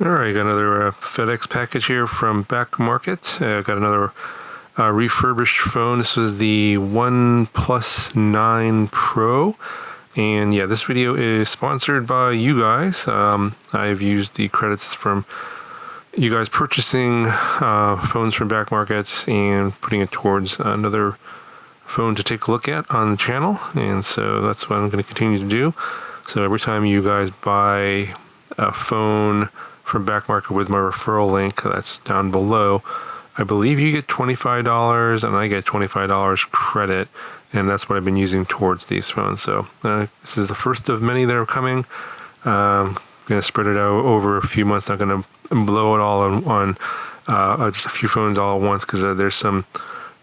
All right, got another FedEx package here from Back Market. Got another refurbished phone. This was the OnePlus 9 Pro. And yeah, this video is sponsored by you guys. I've used the credits from you guys purchasing phones from Back Market and putting it towards another phone to take a look at on the channel. And so that's what I'm going to continue to do. So every time you guys buy a phone from Back Market with my referral link that's down below, I believe you get $25 and I get $25 credit, and that's what I've been using towards these phones. So this is the first of many that are coming. I'm going to spread it out over a few months. Not going to blow it all on just a few phones all at once, because there's some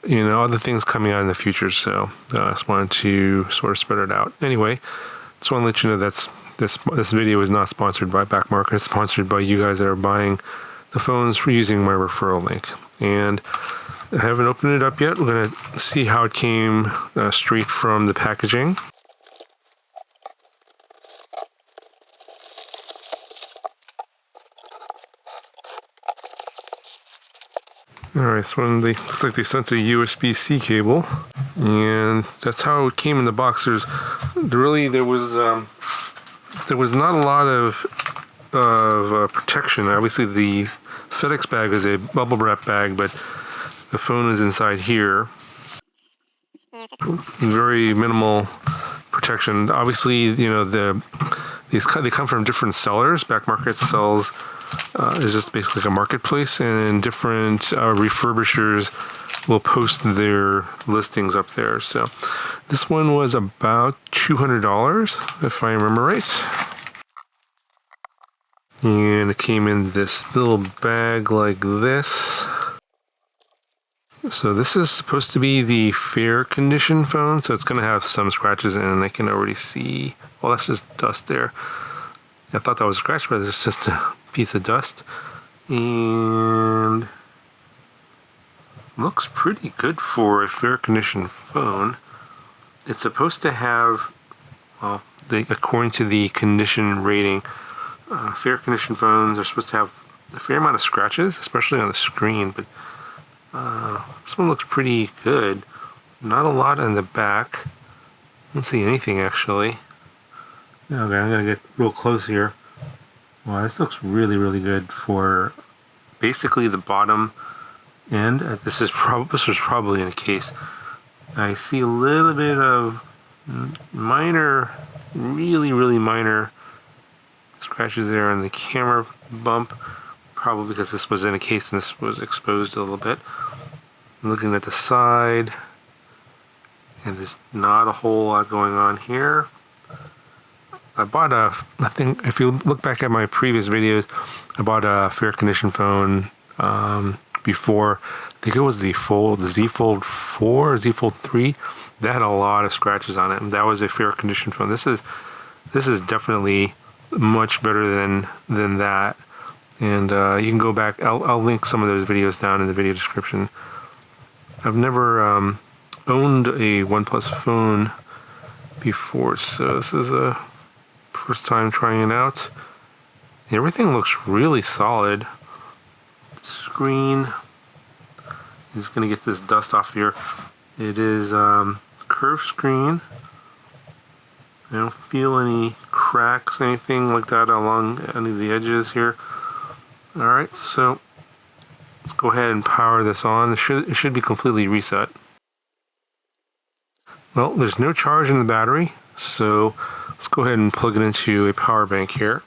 other things coming out in the future. So I just wanted to sort of spread it out. Anyway, just want to let you know that's this video is not sponsored by Back Market. It's sponsored by you guys that are buying the phones for using my referral link. And I haven't opened it up yet. We're going to see how it came straight from the packaging. Alright, so looks like they sent a USB-C cable, and that's how it came in the box. There was not a lot of protection. Obviously, the FedEx bag is a bubble wrap bag, but the phone is inside here. Very minimal protection. Obviously, they come from different sellers. Back Market sells is just basically like a marketplace, and different refurbishers will post their listings up there. So this one was about $200, if I remember right. And it came in this little bag like this. So this is supposed to be the fair condition phone, so it's going to have some scratches, and I can already see, well, that's just dust there. I thought that was a scratch, but it's just a piece of dust. And looks pretty good for a fair condition phone. It's supposed to have, well, according to the condition rating, fair condition phones are supposed to have a fair amount of scratches, especially on the screen, but this one looks pretty good. Not a lot in the back. I don't see anything actually. Okay, I'm gonna get real close here. Wow, this looks really, really good for basically the bottom end. This was probably in a case. I see a little bit of minor, really, really minor scratches there on the camera bump, probably because this was in a case and this was exposed a little bit. I'm looking at the side, and there's not a whole lot going on here. I bought I think if you look back at my previous videos, I bought a fair condition phone before. I think it was the Z Fold 4 or Z Fold 3. That had a lot of scratches on it, and that was a fair condition phone. This is definitely much better than that. And you can go back. I'll link some of those videos down in the video description. I've never owned a OnePlus phone before, so this is a first time trying it out. Everything looks really solid. The screen, I'm just gonna get this dust off here. It is curved screen. I don't feel any cracks, anything like that along any of the edges here. Alright, so let's go ahead and power this on. It should be completely reset. Well, there's no charge in the battery, so let's go ahead and plug it into a power bank here.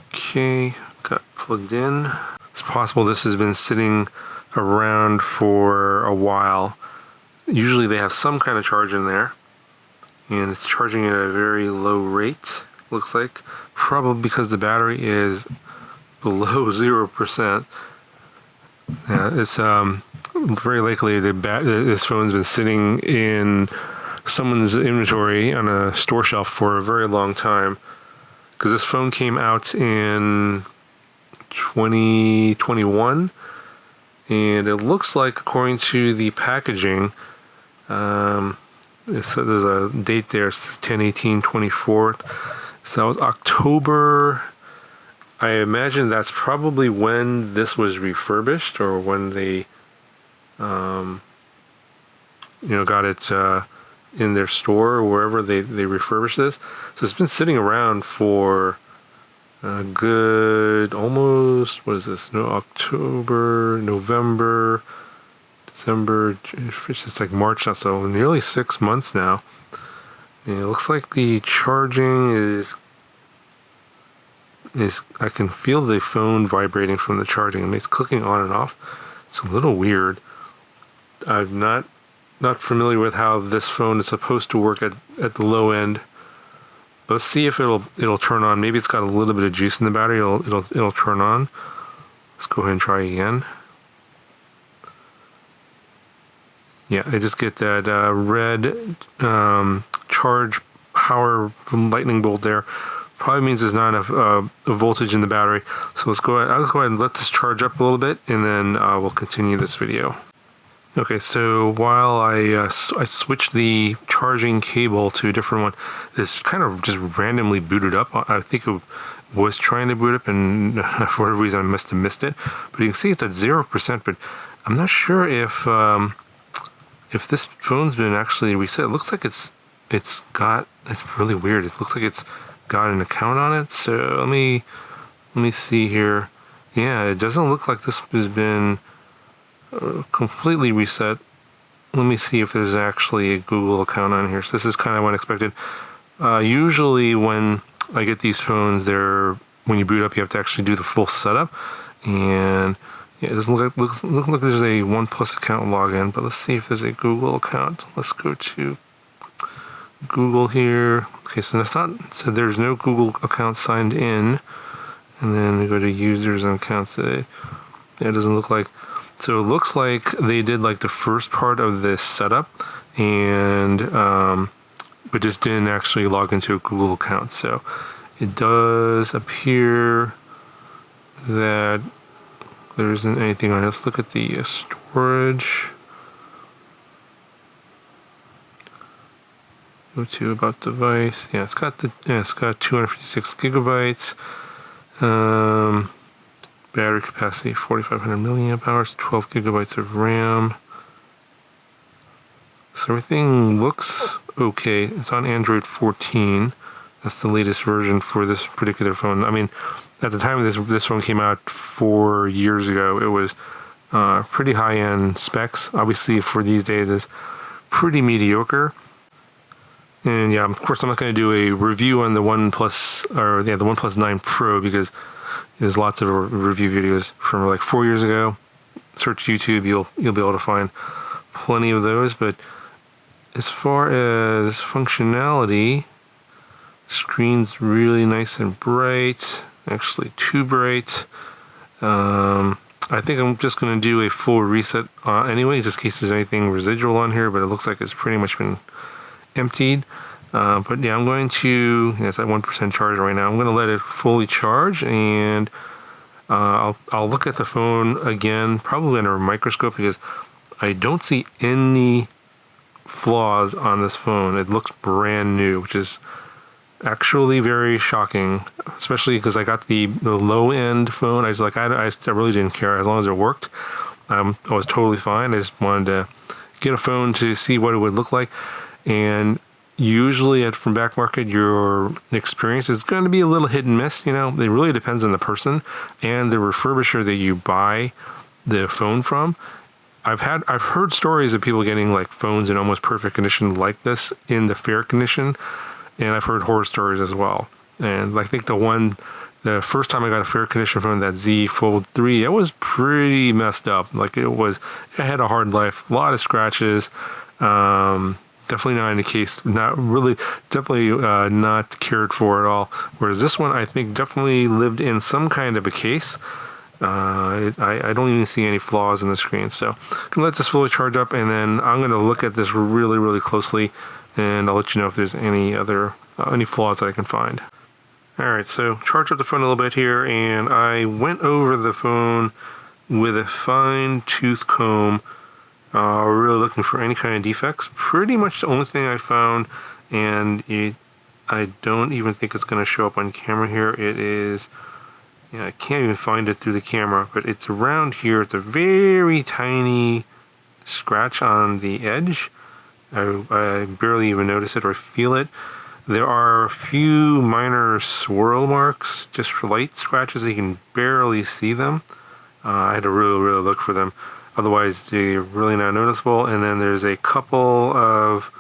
Okay, got plugged in. It's possible this has been sitting around for a while. Usually they have some kind of charge in there, and it's charging at a very low rate, looks like. Probably because the battery is below 0%. Yeah, it's very likely this phone's been sitting in someone's inventory on a store shelf for a very long time, because this phone came out in 2021, and it looks like, according to the packaging, there's a date there, it's 10/18/24, so that was October I imagine that's probably when this was refurbished, or when they, got it in their store, or wherever they refurbished this. So it's been sitting around for a good almost, what is this? No, October, November, December. It's like March now, so nearly 6 months now. And it looks like the charging is I can feel the phone vibrating from the charging. I mean, it's clicking on and off. It's a little weird. I'm not familiar with how this phone is supposed to work at the low end. Let's see if it'll turn on. Maybe it's got a little bit of juice in the battery. It'll turn on. Let's go ahead and try again. Yeah, I just get that red charge power from lightning bolt there. Probably means there's not enough voltage in the battery. So I'll go ahead and let this charge up a little bit, and then we'll continue this video. Okay, so while I switched the charging cable to a different one, this kind of just randomly booted up. I think it was trying to boot up, and for whatever reason I must have missed it. But you can see it's at 0%, but I'm not sure if this phone's been actually reset. It looks like it's really weird. It looks like it's got an account on it. So let me see here. Yeah, it doesn't look like this has been completely reset. Let me see if there's actually a Google account on here. So this is kind of unexpected. Usually when I get these phones, when you boot up, you have to actually do the full setup. And yeah, it doesn't look like there's a OnePlus account login, but let's see if there's a Google account. Let's go to Google here. Okay, so there's no Google account signed in. And then we go to users and accounts. It doesn't look like. So it looks like they did like the first part of this setup, and but just didn't actually log into a Google account. So it does appear that there isn't anything on it. Let's look at the storage. Go to about device. Yeah, it's got 256 gigabytes. Battery capacity 4,500 milliamp hours. 12 gigabytes of RAM. So everything looks okay. It's on Android 14. That's the latest version for this particular phone. I mean, at the time this phone came out 4 years ago, it was pretty high-end specs. Obviously, for these days, it's pretty mediocre. And yeah, of course, I'm not going to do a review on the the OnePlus 9 Pro, because there's lots of review videos from like 4 years ago. Search YouTube, you'll be able to find plenty of those. But as far as functionality, screen's really nice and bright. Actually, too bright. I think I'm just going to do a full reset anyway, just in case there's anything residual on here. But it looks like it's pretty much been emptied. But yeah, I'm going to, it's at 1% charge right now. I'm going to let it fully charge, and I'll look at the phone again, probably under a microscope, because I don't see any flaws on this phone. It looks brand new, which is actually very shocking, especially because I got the low end phone. I really didn't care as long as it worked. I was totally fine. I just wanted to get a phone to see what it would look like. And usually from back market, your experience is going to be a little hit and miss. It really depends on the person and the refurbisher that you buy the phone from. I've heard stories of people getting like phones in almost perfect condition like this in the fair condition, and I've heard horror stories as well. And I think the first time I got a fair condition phone, that Z Fold 3, it was pretty messed up. Like it had a hard life, a lot of scratches. Definitely not in the case, definitely not cared for at all. Whereas this one, I think, definitely lived in some kind of a case. I don't even see any flaws in the screen. So I'm gonna let this fully charge up, and then I'm gonna look at this really, really closely, and I'll let you know if there's any flaws that I can find. All right, so charge up the phone a little bit here, and I went over the phone with a fine tooth comb. Really looking for any kind of defects. Pretty much the only thing I found, and I don't even think it's going to show up on camera here. It is Yeah, I can't even find it through the camera, but it's around here. It's a very tiny scratch on the edge. I barely even notice it or feel it. There are a few minor swirl marks, just light scratches. You can barely see them. I had to really look for them. Otherwise, they're really not noticeable. And then there's a couple of,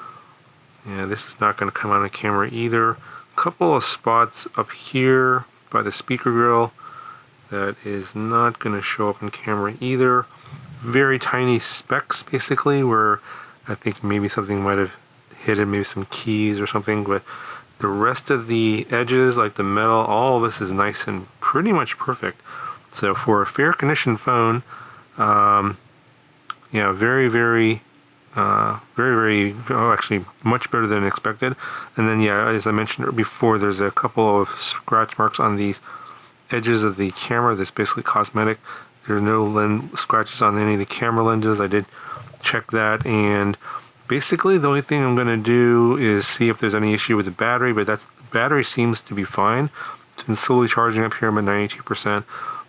yeah, this is not going to come on the camera either. A couple of spots up here by the speaker grill that is not going to show up on camera either. Very tiny specks, basically, where I think maybe something might have hit it, maybe some keys or something, but the rest of the edges, like the metal, all of this is nice and pretty much perfect. So for a fair condition phone, yeah, very, actually much better than expected. And then, yeah, as I mentioned before, there's a couple of scratch marks on these edges of the camera. That's basically cosmetic. There are no scratches on any of the camera lenses. I did check that, and basically the only thing I'm going to do is see if there's any issue with the battery, but the battery seems to be fine. It's been slowly charging up here. I'm at 92%.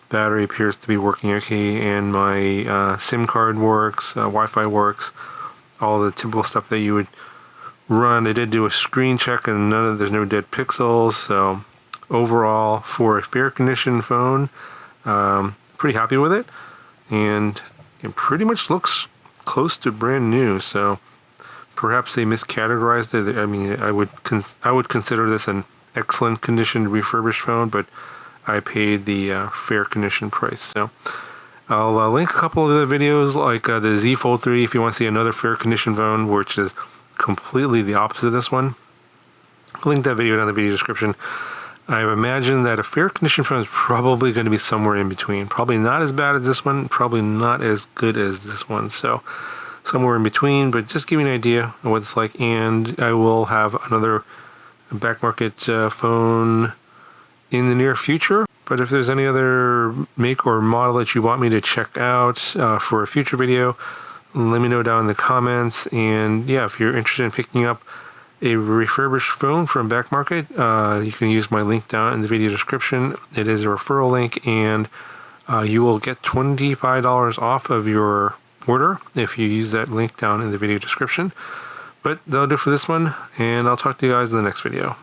Battery appears to be working okay, and my SIM card works, Wi-Fi works, all the typical stuff that you would run. I did do a screen check, and there's no dead pixels. So overall, for a fair condition phone, pretty happy with it, and it pretty much looks close to brand new. So perhaps they miscategorized it. I mean, I would consider this an excellent condition refurbished phone, but I paid the fair condition price. So I'll link a couple of other videos, like the Z Fold 3, if you want to see another fair condition phone, which is completely the opposite of this one. I'll link that video down in the video description. I imagine that a fair condition phone is probably going to be somewhere in between. Probably not as bad as this one, probably not as good as this one. So somewhere in between, but just give you an idea of what it's like. And I will have another back market phone in the near future. But if there's any other make or model that you want me to check out for a future video, let me know down in the comments. And yeah, if you're interested in picking up a refurbished phone from back market, you can use my link down in the video description. It is a referral link, and you will get $25 off of your order if you use that link down in the video description. But that'll do for this one, and I'll talk to you guys in the next video.